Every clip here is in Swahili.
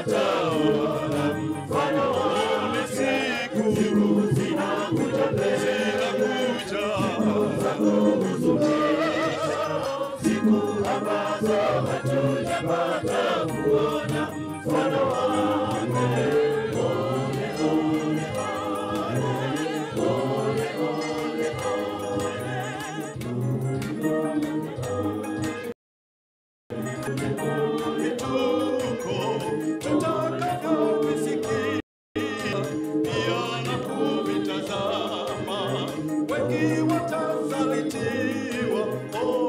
wataona mfano wake. Siku zinakuja mbele, siku za kuhuzunisha, siku ambazo hatujapata kuona mfano wake. Ole, ole, ole, ole, ole, tuko tutakavyovisikia pia na kuvitazama, wengi watasalitiwa,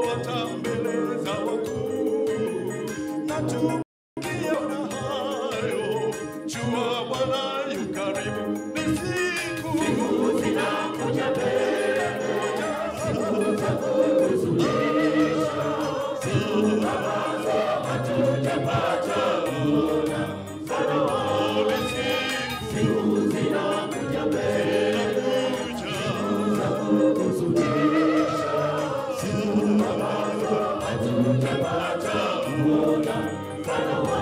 watambeleza wakuu, na tukiona hayo, jua Bwana yu karibu. Ni siku zinakuja mbele, siku za kuhuzunisha, siku ambazo hatujapata kuona mfano wake. Siku zinakuja mbele, siku za kuhuzunisha, siku ambazo hatujapata kuona mfano wake.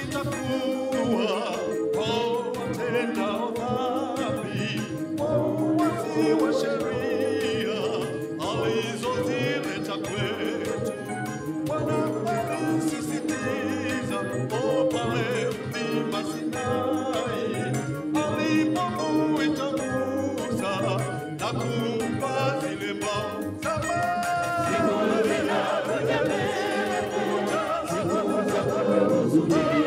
Itakuwa kwa watendao dhambi, wafuasi wa sheria alizozileta kwetu. Bwana alisisitiza pale mlima Sinai, alipomuita Musa na kumpa zile mbao za Siku zinakuja mbele, siku za kuhuzunisha,